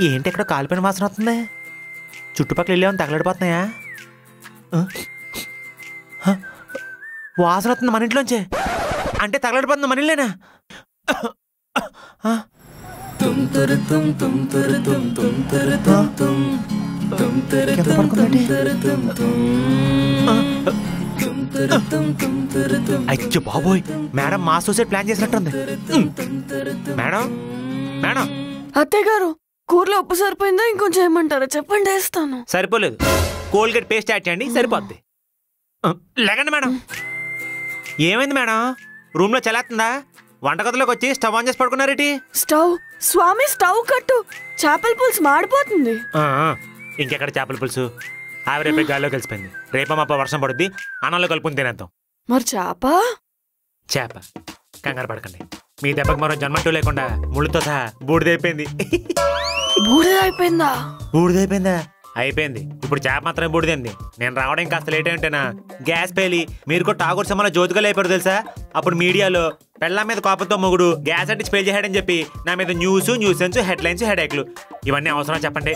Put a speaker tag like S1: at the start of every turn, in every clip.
S1: ఏంటి ఎక్కడ కాలిపోయిన వాసన వస్తుంది? చుట్టుపక్కల వెళ్ళామని తగలడిపోతున్నాయా? వాసన వస్తుంది మన ఇంట్లోంచే. అంటే తగలడిపోతుంది మన ఇల్లేనా? అయ్యో బాబోయ్, మేడం మా సూసైడ్ ప్లాన్ చేసినట్టుంది. Madam madam.
S2: అత్తయ్య గారు, కూరలో ఉప్పు సరిపోయిందా? ఇంకొంచెం ఏమంటారా చెప్పండి, వేస్తాను.
S1: సరిపోలేదు, కోల్గేట్ పేస్ట్ యాడ్ చేయండి, సరిపోద్ది. లేకండి మేడం. ఏమైంది మేడం? రూమ్ లో చల్లేస్తుందా? వంటగదిలోకి వచ్చి స్టవ్ ఆన్ చేసి పడుకున్నారేటి?
S2: స్టవ్ స్వామి, స్టవ్ కట్టు. చేపల పులుసు మాడిపోతుంది.
S1: ఇంకెక్కడ చేపల పులుసు? ఆవిరేపే గాల్లో కలిసిపోయింది. రేపమాప వర్షం పడుద్ది, అన్నంలో కలుపుని తినేద్దాం.
S2: మరి చేప?
S1: చేప కంగారు పడకండి, మీ దెబ్బకి మరో జన్మంటూ లేకుండా ముళ్ళుతో సహా బూడిదైపోయింది.
S2: బూడిదైపోయిందా?
S1: బూడిదైపోయిందా? అయిపోయింది. ఇప్పుడు చేప మాత్రమే బూడిదైంది. నేను రావడం కాస్త లేట్ అయింటేనా గ్యాస్ పేలి మీరు కూడా టాగూర్ సినిమాలో జ్యోతిగా లేపారు తెలుసా? అప్పుడు మీడియాలో పెళ్ళ మీద కోపంతో మొగుడు గ్యాస్ అంటే స్పేల్ చేశాడని చెప్పి నా మీద న్యూసెన్స్, హెడ్లైన్స్, హెడేక్లు. ఇవన్నీ అవసరం చెప్పండి?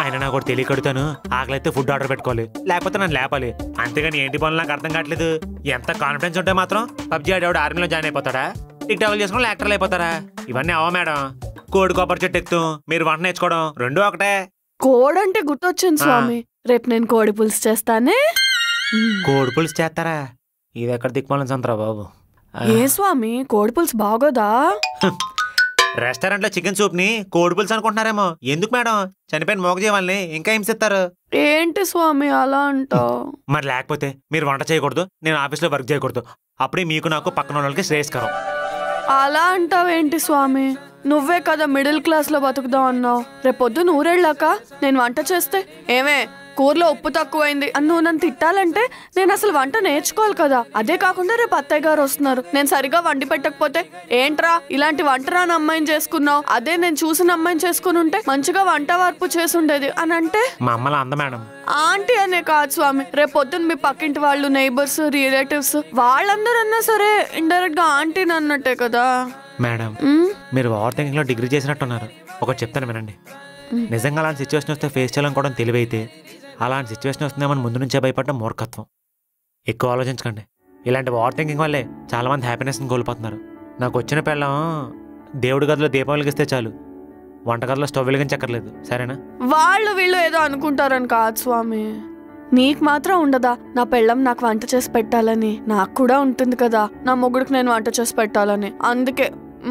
S1: ఆయన నాకు కూడా తెలియకడుతాను. ఆకలైతే ఫుడ్ ఆర్డర్ పెట్టుకోవాలి, లేకపోతే నన్ను లేపాలి. అంతేగాని ఏంటి పనులు నాకు అర్థం కావట్లేదు. ఎంత కాన్ఫిడెన్స్ ఉంటే మాత్రం పబ్జీ ఆడేవాడు ఆర్మీలో జాయిన్ అయిపోతాడా? టిక్టాక్లు చేసుకుని యాక్టర్లు అయిపోతారా? ఇవన్నీ అవ మేడం. కోడి కొబ్బరి చెట్టు ఎక్కుతాం, మీరు వంట నేర్చుకోవడం రెండూ ఒకటే.
S2: కోడంటే గుర్తొచ్చింది స్వామి, రేపు నేను కోడి పులుసు చేస్తానే.
S1: కోడి పులుసు చేస్తారా? ఇది ఎక్కడ దిక్కుమాలని సంతరా బాబు.
S2: ఏ స్వామి, కోడి పులుసు బాగోదా?
S1: రెస్టారెంట్ లో చికెన్ సూప్ ని కోడి పులుసు అనుకుంటున్నారేమో. ఎందుకు మేడం? చనిపోయిన మోగజీవాల్ని ఇంకా హింసిస్తారు.
S2: ఏంటి స్వామి అలా అంటావు?
S1: మరి లేకపోతే మీరు వంట చేయకూడదు, నేను ఆఫీస్ లో వర్క్ చేయకూడదు. అప్పుడే మీకు నాకు పక్కన వాళ్ళకి శ్రేయస్కరం.
S2: అలా అంటావేంటి స్వామి? నువ్వే కదా మిడిల్ క్లాస్ లో బతుకుదాం అన్నావు. రేపొద్దు నూరేళ్ళాక నేను వంట చేస్తే ఏమే కూరలో ఉప్పు తక్కువైంది అని నువ్వు నన్ను తిట్టాలంటే నేను అసలు వంట నేర్చుకోవాలి కదా. అదే కాకుండా రేపు అత్తయ్య గారు వస్తున్నారు, నేను సరిగా వండి పెట్టకపోతే ఏంట్రా ఇలాంటి వంటరాని అమ్మాయిని చేసుకున్నావు, అదే నేను చూసిన అమ్మాయిని చేసుకుని ఉంటే మంచిగా వంట వార్పు చేసి ఉండేది అని అంటే
S1: మా అమ్మలా అంద మేడం.
S2: ఆంటీ అనే కాదు స్వామి, రేపు పొద్దున్న మీ పక్కింటి వాళ్ళు, నైబర్స్, రిలేటివ్స్ వాళ్ళందరూ అన్నా సరే ఇండైరెక్ట్ గా ఆంటీని అన్నట్టే కదా
S1: మేడం. మీరు ఓవర్ థింకింగ్ లో డిగ్రీ చేసినట్టున్నారు. ఒకటి చెప్తాను వినండి. నిజంగా అలాంటి సిచ్యువేషన్ వస్తే ఫేస్ చేయాలనుకోవడం తెలివైతే, అలాంటి సిచ్యువేషన్ వస్తుందేమని ముందు నుంచే భయపడడం మూర్ఖత్వం. ఎక్కువ ఆలోచించకండి. ఇలాంటి ఓవర్ థింకింగ్ వల్లే చాలా మంది హ్యాపీనెస్ని కోల్పోతున్నారు. నాకు వచ్చిన పెళ్ళం దేవుడి గదిలో దీపం వెలిగిస్తే చాలు, వంటగదిలో స్టవ్ వెలిగించక్కర్లేదు. సరేనా?
S2: వాళ్ళు వీళ్ళు ఏదో అనుకుంటారని కాదు స్వామి, నీకు మాత్రం ఉండదా నా పెళ్ళం నాకు వంట చేసి పెట్టాలని? నాకు కూడా ఉంటుంది కదా నా మొగుడికి నేను వంట చేసి పెట్టాలని. అందుకే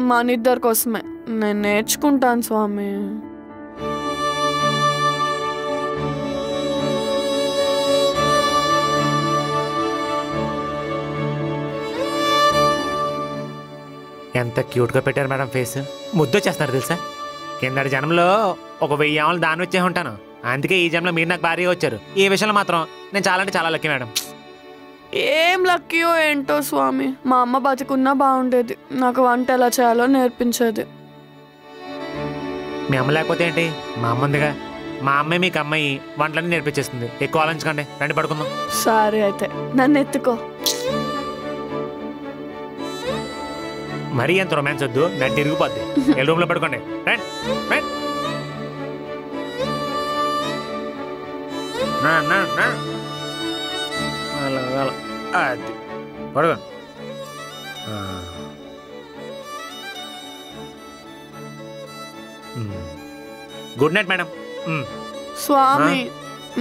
S2: మన ఇద్దరి కోసమే నేను నేర్చుకుంటాను స్వామి.
S1: ఎంత క్యూట్గా పెట్టారు మేడం ఫేస్. ముద్దు వచ్చేస్తున్నారు తెలుసా? కిందటి జన్మలో 1000 ఆవులు దాని వచ్చే ఉంటాను, అందుకే ఈ జన్మలో మీరు నాకు భారీగా వచ్చారు. ఈ విషయంలో మాత్రం నేను చాలా అంటే చాలా లక్కీ మేడం.
S2: ఏం లక్కీయో ఏంటో స్వామి, మా అమ్మ బతికున్నా బాగుండేది, నాకు వంట ఎలా చేయాలో నేర్పించేది.
S1: మీ అమ్మ లేకపోతే ఏంటి, మా అమ్మ ఉందిగా. మా అమ్మాయి మీకు అమ్మాయి వంటలన్నీ నేర్పించేస్తుంది. ఎక్కువ ఆలోచించకండి, రండి పడుకుందాం.
S2: సరే అయితే నన్ను ఎత్తుకో.
S1: మరీ ఎంత రొమాన్స్ వద్దు, నేను తిరిగిపోద్ది. ఏ రూమ్ లో పడుకోండి. అది పడుకో. Good night madam.
S2: స్వామి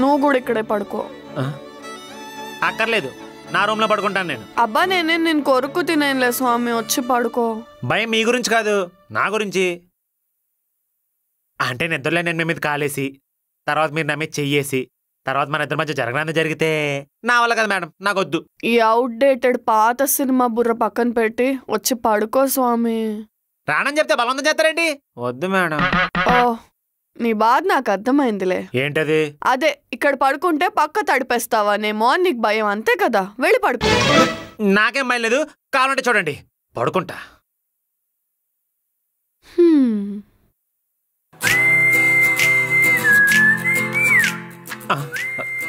S2: నువ్వు కూడా ఇక్కడే పడుకో.
S1: అక్కర్లేదు, నా రూమ్ లో పడుకుంటాను నేను.
S2: అబ్బా నేను కొరుకు తినేలే స్వామి, వచ్చి పడుకో.
S1: భయం మీ గురించి కాదు, నా గురించి. అంటే నిద్రలే నేను మీ మీద కాలేసి, తర్వాత మీరు నా మీద చెయ్యేసి, తర్వాత మన ఇద్దరి మధ్య జరగడానికి జరిగితే నా వల్ల కదా మేడం, నాకు వద్దు.
S2: ఈ అవుట్డేటెడ్ పాత సినిమా బుర్ర పక్కన పెట్టి వచ్చి పడుకో స్వామి.
S1: రానని చెప్తే బలవంతం చేస్తారేంటి? వద్దు మేడం.
S2: ఓ నీ బాధ నాకు అర్థమైందిలే.
S1: ఏంటది?
S2: అదే ఇక్కడ పడుకుంటే పక్క తడిపేస్తావానేమో అని నీకు భయం, అంతే కదా. వెళ్ళి పడుకో.
S1: నాకేం భయం లేదు, కావాలంటే చూడండి పడుకుంటా.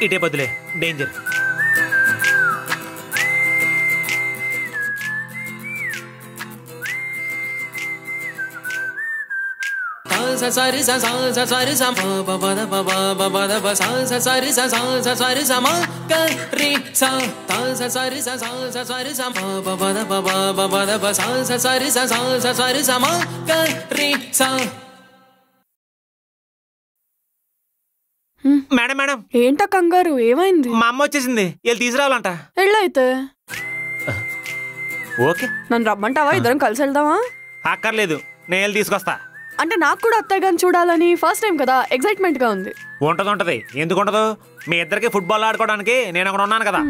S1: ఇటే బదులే డేంజర్. మేడం మేడం
S2: ఏంటా కంగారు, ఏమైంది?
S1: మా అమ్మ వచ్చేసింది, వీళ్ళు తీసుకురావాలంట.
S2: వెళ్ళైతే
S1: ఓకే,
S2: నన్ను రమ్మంటావా? ఇద్దరం కలిసి వెళ్దామా?
S1: అక్కర్లేదు, నేను వెళ్ళి తీసుకొస్తా.
S2: అంటే నాకు కూడా అత్తయ్య గారిని చూడాలని ఫస్ట్ టైం కదా, ఎక్సైట్మెంట్ గా ఉంది.
S1: ఉంటది, ఎందుకు ఉండదు? మీ ఇద్దరికి ఫుట్బాల్ ఆడుకోవడానికి నేను అక్కడ ఉన్నాను కదా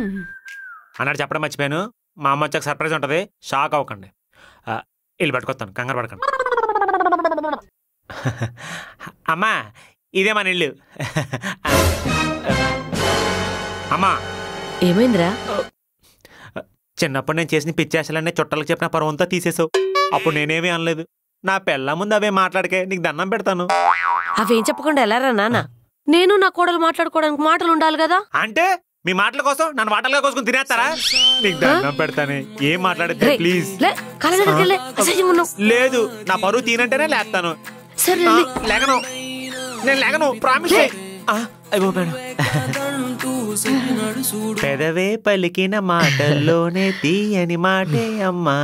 S1: అన్నాడు. చెప్పడం మర్చిపోయాను, మా అమ్మ వచ్చాక సర్ప్రైజ్ ఉంటది, షాక్ అవ్వకండి. వెళ్ళి పట్టుకొస్తాను, కంగారు పడకండి. అమ్మా ఇదే మన ఇల్లు. అమ్మా
S3: ఏమైందిరా?
S1: చిన్నప్పుడు నేను చేసిన పిచ్చేసలన్నీ చుట్టాలకు చెప్పిన పరువంతా తీసేసావు. అప్పుడు నేనేమీ అనలేదు. నా పెళ్ళ ముందు అవే మాట్లాడికే నీకు దండం పెడతాను.
S3: అవేం చెప్పకుండా ఎలారా నాన్న? నేను నా కోడలు మాట్లాడుకోవడానికి మాటలు ఉండాలి కదా.
S1: అంటే మీ మాటల కోసం నన్ను వాటలుగా కోసుకుని తినేస్తారా? నీకు దండం పెడతానే, ఏం మాట్లాడితే ప్లీజ్. లేదు, నా పరువు తీనంటేనే లేస్తాను. లేగను, నేను లేగను, ప్రామిస్. పెదవే పలికిన మాటల్లోనే తీయని మాటే అమ్మా.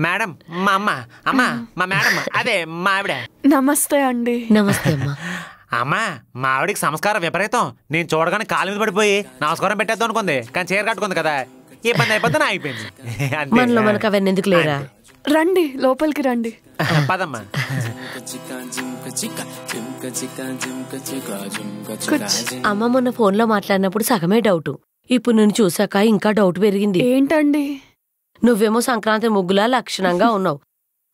S1: మేడం మా అమ్మ, అమ్మా మా మేడం, అదే మా ఆవిడ.
S2: నమస్తే అండి.
S3: నమస్తే అమ్మా.
S1: అమ్మా మా ఆవిడికి సంస్కారం విపరీతం. నేను చూడగానే కాలు మీద పడిపోయి నమస్కారం పెట్టేద్దాం అనుకుంది, కానీ చీర కట్టుకుంది కదా, ఇబ్బంది అయిపోతే అయిపోయింది.
S3: మనలో మనకు అవన్నీ ఎందుకు లేరా?
S2: రండి లోపలికి రండి.
S1: పదమ్మా.
S3: అమ్మ మొన్న ఫోన్ లో మాట్లాడినప్పుడు సగమే డౌట్, ఇప్పుడు నేను చూసాక ఇంకా డౌట్ పెరిగింది.
S2: ఏంటండి?
S3: నువ్వేమో సంక్రాంతి ముగ్గులా లక్షణంగా ఉన్నావు,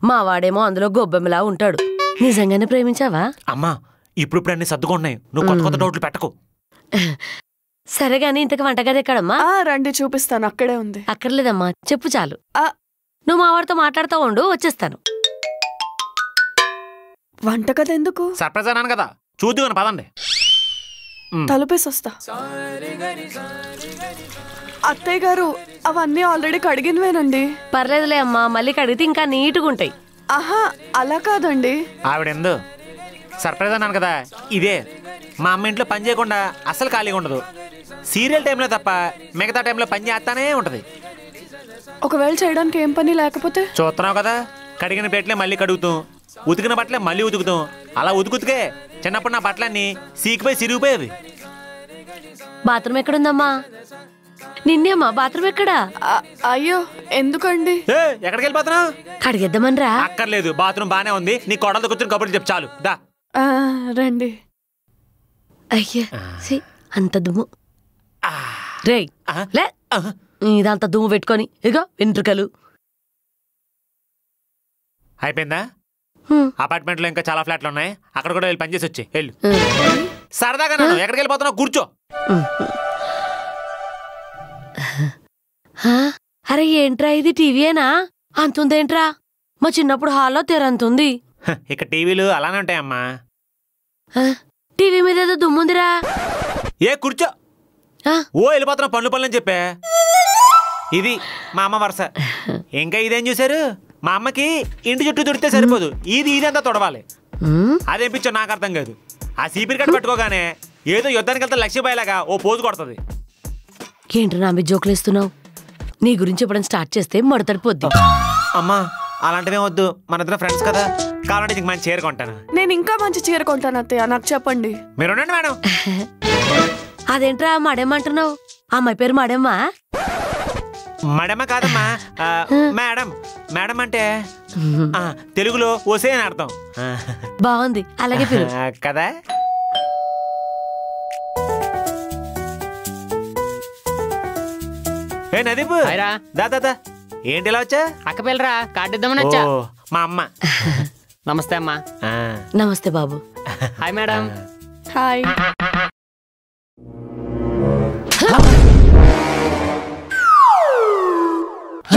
S3: మా వాడేమో అందులో గొబ్బెమ్మలా ఉంటాడు. నిజంగానే ప్రేమించావా?
S1: అమ్మా ఇప్పుడు అన్ని సర్దుకున్నాయి, నువ్వు కొత్త కొత్త డౌట్లు పెట్టకు.
S3: సరే గాని ఇంతకు వంటగది ఎక్కడమ్మా?
S2: రండి చూపిస్తాను, అక్కడే ఉంది.
S3: అక్కర్లేదమ్మా, చెప్పు చాలు. నువ్వు మా వాడితో మాట్లాడుతూ ఉండు, వచ్చేస్తాను.
S2: వంటగది ఎందుకు?
S1: సర్ప్రైజ్ అన్నాను కదా, చూద్దాం పదండి.
S2: తలుపేసి వస్తా. అత్తయ్య గారు అవన్నీ ఆల్రెడీ కడిగినవేనండి.
S3: పర్లేదులే అమ్మా, మళ్ళీ కడిగితే ఇంకా నీట్గా ఉంటాయి.
S2: ఆహా అలా కాదండి.
S1: ఆవిడెందు సర్ప్రైజ్ అన్నాను కదా, ఇదే. మా అమ్మ ఇంట్లో పని చేయకుండా అసలు ఖాళీగా ఉండదు. సీరియల్ టైంలో తప్ప మిగతా టైంలో పని చేస్తానే ఉంటది.
S2: ఒకవేళ చేయడానికి ఏం పని లేకపోతే?
S1: చూస్తున్నావు కదా, కడిగిన ప్లేట్లే మళ్ళీ కడుగుతాం, ఉతికిన బట్టలే మళ్ళీ ఉతుకుతాం. అలా ఉతుకుతుకే చిన్నప్పుడు నా బట్టలన్నీ సీకిపోయి సిరిగిపోయేది.
S3: బాత్రూమ్ ఎక్కడుందమ్మా? నిన్నేమ్మా బాత్రూమ్ ఎక్కడా?
S2: అయ్యో ఎందుకండి?
S1: ఎక్కడికి వెళ్ళిపోతున్నావు?
S3: కడిగేద్దామనిరా.
S1: అక్కర్లేదు, బాత్రూమ్ బానే ఉంది, నీ కొడలు కూర్చొని కబుర్లు చెప్పు చాలు. దా
S2: రండి.
S3: అయ్యా అంత దుమ్ము. రేయ్ లే, ఇదంతా దుమ్ము పెట్టుకొని ఇగో వెంట్రుకలు.
S1: అయిపోయిందా? అపార్ట్మెంట్ లో ఇంకా చాలా ఫ్లాట్లు ఉన్నాయి, అక్కడ కూడా వెళ్ళి పనిచేసి వచ్చి వెళ్ళు. సరదాగా నన్ను ఎక్కడికి వెళ్ళిపోతున్నావు, కూర్చో.
S3: అరే ఏంట్రా ఇది, టీవీయేనా? అంతుందేంట్రా? మా చిన్నప్పుడు హాల్లో తెరంతుంది.
S1: ఇక టీవీలు అలానే ఉంటాయమ్మా.
S3: టీవీ మీద ఏదో దుమ్ముందిరా.
S1: ఏ కూర్చో. ఓ వెళ్ళిపోతున్నా పనులు పనులని చెప్పే. ఇది మా అమ్మ వరుస. ఇంకా ఇదేం చూసారు, మా అమ్మకి ఇంటి చుట్టూ తుడితే సరిపోదు, ఇదంతా తొడవాలి. అదేం పిచ్చో నాకు అర్థం కాదు. ఆ సీపీరి కట్ట పట్టుకోగానే ఏదో యుద్ధానికి వెళ్తే లక్ష్యబాయిలాగా ఓ పోజు కొడుతుంది.
S3: ఏంటి నా మీద జోకులేస్తున్నావు? నీ గురించి ఎప్పుడైనా స్టార్ట్ చేస్తే మడతడిపోద్ది.
S1: అమ్మా అలాంటివే వద్దు, మన ఇద్దరు ఫ్రెండ్స్ కదా, కావాలంటే నీకు మంచి చీర కొంటాను.
S2: నేను ఇంకా మంచి చీర కొంటాను అత్తయ్య, నాకు చెప్పండి.
S1: మీరు ఉండండి మేడం.
S3: అదేంట్రా మడేమంటున్నావు? అమ్మాయి పేరు మడేమ్మా?
S1: మడమ కాదమ్మా, మేడం. మేడం అంటే తెలుగులో ఓసే అని అర్థం.
S3: బాగుంది, అలాగే పేరు
S1: కదా. ఏ నదీపు, దాదా ఏంటి ఇలా వచ్చా?
S4: అక్క పిల్లరా కార్డు ఇద్దామని వచ్చా.
S1: మా అమ్మ.
S4: నమస్తే అమ్మా.
S3: నమస్తే బాబు.
S4: Hi madam.
S2: హాయ్.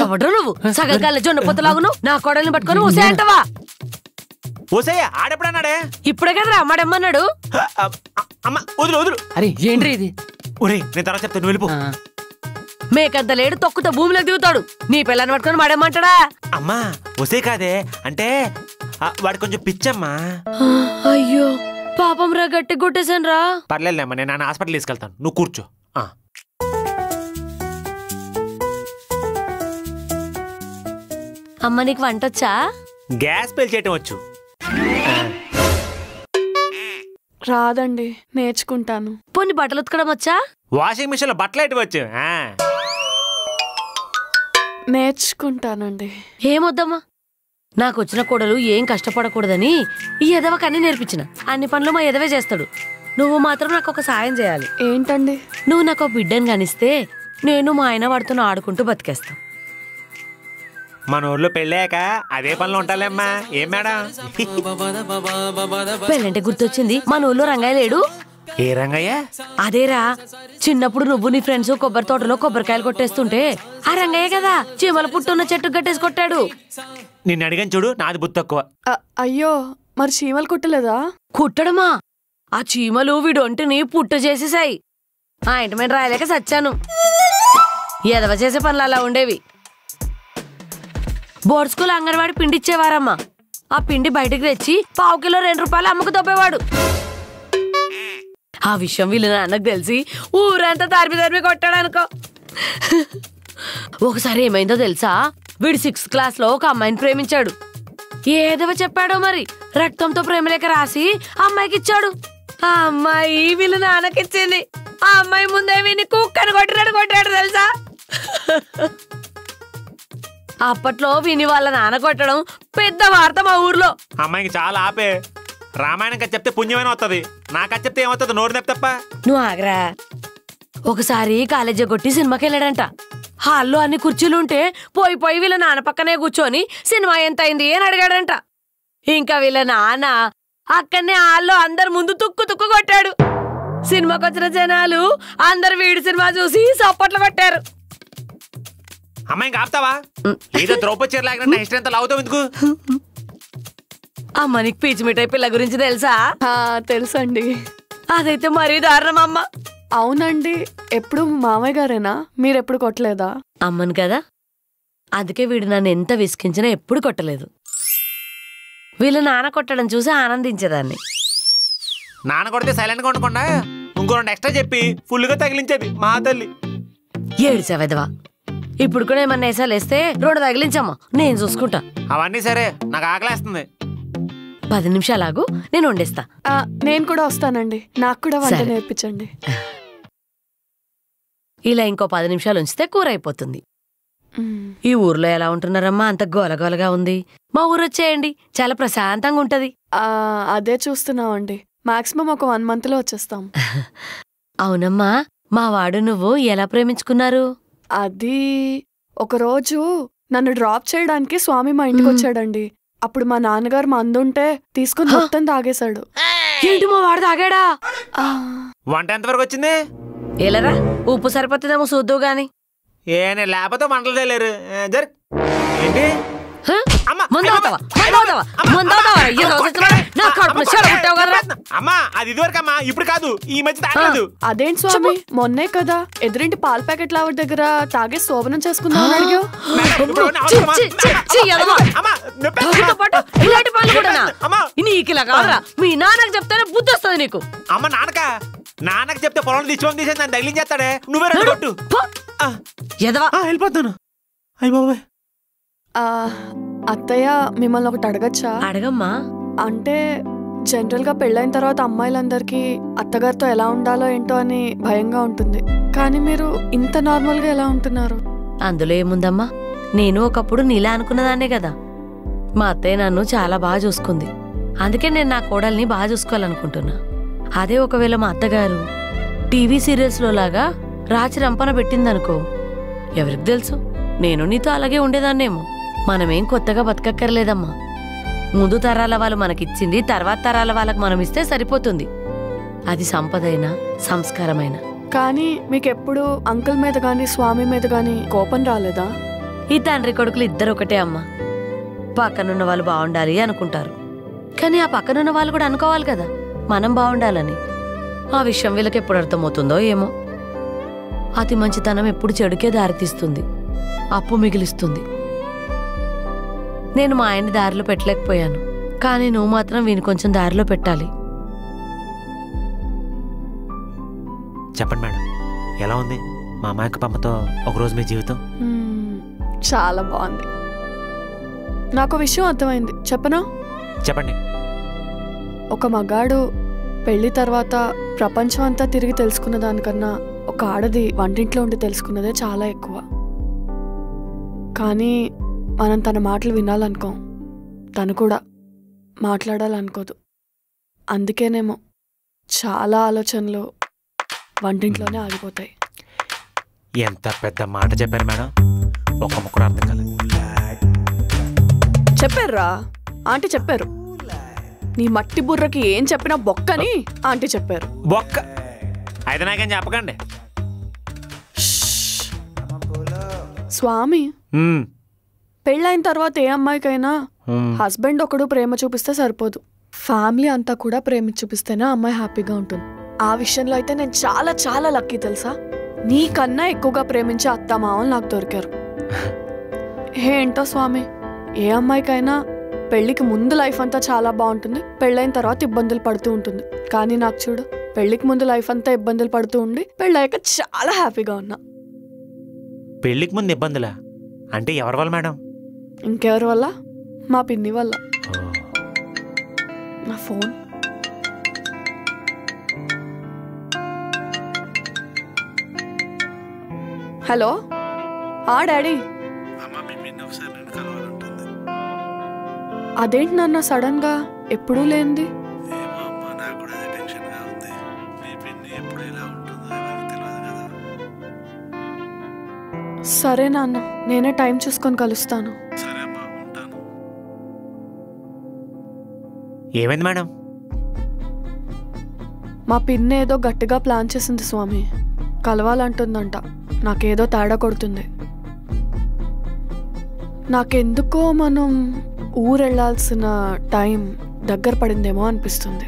S3: ఎవడ్రా నువ్వు? సగం కాళ్ళ జొన్న పొత్తులాగును నా కోడల్ని పట్టుకొని ఊసే అంటవా?
S1: ఊసయ్య ఆడెప్పుడన్నాడే?
S3: ఇప్పుడే కదరా అమ్మాడమ్మన్నాడు.
S1: అమ్మ వదులు వదులు.
S4: అరే ఏంటి ఇది?
S1: ఒరే నేను తర్వాత చెప్తాను, వెళ్ళిపో.
S3: మేకంత లేడు తొక్కుతో భూమిలోకి దిగుతాడు, నీ పిల్లని పట్టుకొని మడేమంటాడా?
S1: అమ్మా ఒసే కాదే, అంటే వాడు కొంచెం పిచ్చమ్మా.
S3: అయ్యో పాపం రా, గట్టి కొట్టేశాను రా.
S1: పర్లేదమ్మా, నేను నాన్న హాస్పిటల్ తీసుకెళ్తాను, నువ్వు కూర్చో.
S3: అమ్మ నీకు వంట వచ్చా?
S1: గ్యాస్ పేల్చేయటం వచ్చు.
S2: రాదండి, నేర్చుకుంటాను.
S3: పోనీ బట్టలు ఉతకడం వచ్చా?
S1: వాషింగ్ మిషన్ లో బట్టలు ఎట్టవచ్చు.
S2: నేర్చుకుంటానండి.
S3: ఏమొద్దమ్మా, నాకు వచ్చిన కోడలు ఏం కష్టపడకూడదని ఈ ఎదవకి అన్ని నేర్పించిన. అన్ని పనులు మా ఎదవే చేస్తాడు. నువ్వు మాత్రం నాకు ఒక సాయం చేయాలి.
S2: ఏంటండి?
S3: నువ్వు నాకు బిడ్డను కనిస్తే నేను మా ఆయన వాడితో ఆడుకుంటూ బతికేస్తాం.
S1: మన ఊర్లో పెళ్ళాక అదే పనులు ఉంటాలేమ్మా. ఏం మేడం?
S3: పెళ్ళంటే గుర్తొచ్చింది, మన ఊళ్ళో రంగయ్య లేడు?
S1: ఏ రంగయ్య?
S3: అదేరా, చిన్నప్పుడు నువ్వు నీ ఫ్రెండ్స్ కొబ్బరి తోటలో కొబ్బరికాయలు కొట్టేస్తుంటే ఆ రంగయ్య కదా చీమల పుట్టున్న చెట్టు కట్టేసి కొట్టాడు.
S1: నిన్ను అడిగాను చూడు, నాది బుద్ధి తక్కువ.
S2: అయ్యో, మరి చీమలు కుట్టలేదా?
S3: కుట్టడమా? ఆ చీమలు వీడొంటిని పుట్టు చేసేసాయి. ఆ ఇంటమెంట్ రాయలేక సచ్చాను. ఎదవ చేసే పనులు అలా ఉండేవి. బోర్డ్ స్కూల్ అంగన్వాడి పిండి ఇచ్చేవారమ్మా. ఆ పిండి బయటకు తెచ్చి ½ కిలో 2 రూపాయలు అమ్మకు దొబ్బేవాడు. ఆ విషయం వీళ్ళ నాన్నకు తెలిసి ఊరంతా తరిమి కొట్టాడు అనుకో. ఒకసారి ఏమైందో తెలుసా? వీడు 6th క్లాస్ లో ఒక అమ్మాయిని ప్రేమించాడు. ఏదవ చెప్పాడో మరి, రక్తంతో ప్రేమలేక రాసి అమ్మాయికి ఇచ్చాడు. ఆ అమ్మాయి వీళ్ళ నాన్నకిచ్చింది. ఆ అమ్మాయి ముందే వీని కుక్కను కొట్టాడు తెలుసా? అప్పట్లో విని వాళ్ళ నాన్న కొట్టడం పెద్ద వార్త మా ఊర్లో.
S1: అమ్మాయికి చాలా ఆపే. రామాయణం కథ చెప్తే పుణ్యమైన వస్తుంది, నాకథ చెప్తే ఏమవుతుంది? నోరు తప్ప.
S3: నువ్వు ఆగరా. ఒకసారి కాలేజీ కొట్టి సినిమాకి వెళ్ళాడంట. హాల్లో అన్ని కుర్చీలు ఉంటే పోయి వీళ్ళ నాన్న పక్కనే కూర్చొని సినిమా ఎంత అయింది అని అడిగాడంట. ఇంకా వీళ్ళ నాన్న అక్కడనే హాల్లో అందరు ముందు తుక్కు కొట్టాడు. సినిమాకి వచ్చిన జనాలు అందరు వీడి సినిమా చూసి సప్పట్లు కొట్టారు.
S1: అమ్మాయికి ఆపుతావా? ఏదో ద్రౌపది చీరలాగిన నా ఇష్టం ఎంత లావుతావు ఎందుకు?
S3: అమ్మ నీకు పీచు మిఠాయి పిల్ల గురించి తెలుసా?
S2: తెలుసండి.
S3: అదైతే మరీ దారుణం అమ్మ.
S2: అవునండి. ఎప్పుడు మామయ్య గారేనా? మీరెప్పుడు కొట్టలేదా?
S3: అమ్మను కదా, అందుకే వీడు నన్ను ఎంత విసికించినా ఎప్పుడు కొట్టలేదు. వీళ్ళు నాన్న కొట్టడం చూసి ఆనందించేదాన్ని.
S1: నాన్న కొడితే సైలెంట్గా ఉండకుండా ఇంకో 2 ఎక్స్ట్రా చెప్పి ఫుల్గా తగిలించేది మా తల్లి.
S3: ఏడ్చావెదవా. ఇప్పుడు కూడా ఏమన్నా వేసాలు వేస్తే 2 తగిలించమ్మా, నేను చూసుకుంటా.
S1: అవన్నీ సరే, నాకు ఆకలేస్తుంది.
S3: 10 నిమిషాలాగు, నేను వండేస్తా.
S2: నేను కూడా వస్తానండి, నాకు కూడా వంట
S3: సరే.
S2: నేర్పించండి.
S3: ఇలా ఇంకో 10 నిమిషాలు ఉంచితే కూర అయిపోతుంది. ఈ ఊర్లో ఎలా ఉంటున్నారమ్మా? అంత గోలగోలగా ఉంది. మా ఊరు వచ్చేయండి, చాలా ప్రశాంతంగా ఉంటది.
S2: అదే చూస్తున్నామండి. మాక్సిమం ఒక 1 month లో వచ్చేస్తాం.
S3: అవునమ్మా, మా వాడు నువ్వు ఎలా ప్రేమించుకున్నారు?
S2: అది ఒకరోజు నన్ను డ్రాప్ చేయడానికి స్వామి మా ఇంటికి వచ్చాడండి. అప్పుడు మా నాన్నగారు మందుంటే తీసుకుని మొత్తం తాగేశాడు.
S3: ఏంటి మా వాడు తాగాడా?
S1: వంట ఎంతవరకు వచ్చింది?
S3: ఎలారా, ఉప్పు సరిపోతుందేమో చూద్దు గాని.
S1: నేను లేకపోతే మంటలు తెలియరు. జరు ఏంటి? అమ్మా, అది ఇదివరకు అమ్మా, ఇప్పుడు కాదు. ఈ మధ్య తాగలేదు.
S2: అదేంటి స్వామి, మొన్నే కదా ఎదురింటి పాల ప్యాకెట్ లావర్ దగ్గర తాగే శోభనం చేసుకుందాం అడిగావు.
S3: మీ నాన్నకు చెప్తానే బుద్ధి వస్తుంది నీకు.
S1: అమ్మ నాన్నకు చెప్తే పొలం తీసేసి నన్ను తగిలించేస్తాడే. నువ్వే కొట్టు. వెళ్ళిపోతాను. అయ్య బాబోయ్.
S2: అత్తయ్య, మిమ్మల్ని ఒకటి అడగచ్చా?
S3: అడగమ్మా.
S2: అంటే జనరల్ గా పెళ్ళైన తర్వాత అమ్మాయిలందరికీ అత్తగారితో ఎలా ఉండాలో ఏంటో అని భయంగా ఉంటుంది. కానీ మీరు ఇంత నార్మల్ గా ఎలా ఉంటున్నారు?
S3: అందులో ఏముందమ్మా, నేను ఒకప్పుడు నీలా అనుకున్నదాన్నే కదా. మా అత్తయ్య నన్ను చాలా బాగా చూసుకుంది. అందుకే నేను నా కోడల్ని బాగా చూసుకోవాలనుకుంటున్నా. అదే ఒకవేళ మా అత్తగారు టీవీ సీరియల్స్ లో లాగా రాచి రంపన పెట్టిందనుకో, ఎవరికి తెలుసు, నేను నీతో అలాగే ఉండేదాన్నేమో. మనమేం కొత్తగా బతకక్కర్లేదమ్మా. ముందు తరాల వాళ్ళు మనకిచ్చింది తర్వాత తరాల వాళ్ళకి మనం ఇస్తే సరిపోతుంది. అది సంపదైనా సంస్కారమైన.
S2: కానీ మీకెప్పుడు అంకుల్ మీద గాని స్వామి మీద గాని కోపం రాలేదా?
S3: ఈ తండ్రి కొడుకులు ఇద్దరు ఒకటే అమ్మా. పక్కనున్న వాళ్ళు బాగుండాలి అనుకుంటారు, కానీ ఆ పక్కనున్న వాళ్ళు కూడా అనుకోవాలి కదా మనం బాగుండాలని. ఆ విషయం వీళ్ళకి ఎప్పుడు అర్థమవుతుందో ఏమో. అతి మంచితనం ఎప్పుడు చెడుకే దారితీస్తుంది, అప్పు మిగిలిస్తుంది. నేను మా ఆయన్ని దారిలో పెట్టలేకపోయాను, కానీ నువ్వు మాత్రం వీని కొంచెం దారిలో పెట్టాలి.
S1: చెప్పండి మేడం, ఎలా ఉంది మా అమ్మాయికి పమ్మతో ఒకరోజు మీ జీవితం?
S2: చాలా బాగుంది. నాకు విషయం అర్థమైంది, చెప్పనా?
S1: చెప్పండి.
S2: ఒక మగాడు పెళ్లి తర్వాత ప్రపంచం అంతా తిరిగి తెలుసుకున్న దానికన్నా ఒక ఆడది వంటింట్లో ఉండి తెలుసుకున్నదే చాలా ఎక్కువ. కానీ మనం తన మాటలు వినాలనుకోం, తను కూడా మాట్లాడాలనుకోదు. అందుకేనేమో చాలా ఆలోచనలు వంటింట్లోనే ఆగిపోతాయి.
S1: ఎంత పెద్ద మాట చెప్పారు మేడం, ఒక ముక్కడు అర్థం కాలేదు.
S2: చెప్పారురా, ఆంటీ చెప్పారు. నీ మట్టి బుర్రకి ఏం చెప్పినా బొక్కని ఆంటీ చెప్పారు.
S1: బొక్క అయితే నాకేం చెప్పకండి.
S2: స్వామి, పెళ్ళైన తర్వాత ఏ అమ్మాయికైనా హస్బెండ్ ఒకడు ప్రేమ చూపిస్తే సరిపోదు, ఫ్యామిలీ అంతా కూడా ప్రేమ చూపిస్తేనే అమ్మాయి హ్యాపీగా ఉంటుంది. ఆ విషయంలో అయితే నేను చాలా చాలా లక్కీ తెలుసా. నీకన్నా ఎక్కువగా ప్రేమించే అత్తమామలు నాకు దొరికారు. ఏంటో స్వామి, ఏ అమ్మాయికైనా పెళ్లికి ముందు లైఫ్ అంతా చాలా బాగుంటుంది, పెళ్ళైన తర్వాత ఇబ్బందులు పడుతూ ఉంటుంది. కానీ నాకు చూడు, పెళ్లికి ముందు లైఫ్ అంతా ఇబ్బందులు పడుతూ ఉండి పెళ్ళయ్యాక చాలా హ్యాపీగా ఉన్నా.
S1: పెళ్లికి ముందు ఇబ్బందులా? అంటే ఎవరి వల్ల మేడం?
S2: ఇంకెవరి వల్ల? మా పిన్ని వల్ల. నా ఫోన్. Hello, daddy. అదేంటి నాన్న సడన్ గా, ఎప్పుడూ లేనిది? సరే నాన్న, నేనే టైం చూసుకొని కలుస్తాను.
S1: ఏమైంది మేడం?
S2: మా పిన్ని ఏదో గట్టిగా ప్లాన్ చేసింది స్వామి, కలవాలంటుందంట. నాకేదో తేడా కొడుతుంది. నాకెందుకో మనం ఊరెళ్ళాల్సిన టైం దగ్గర పడిందేమో అనిపిస్తుంది.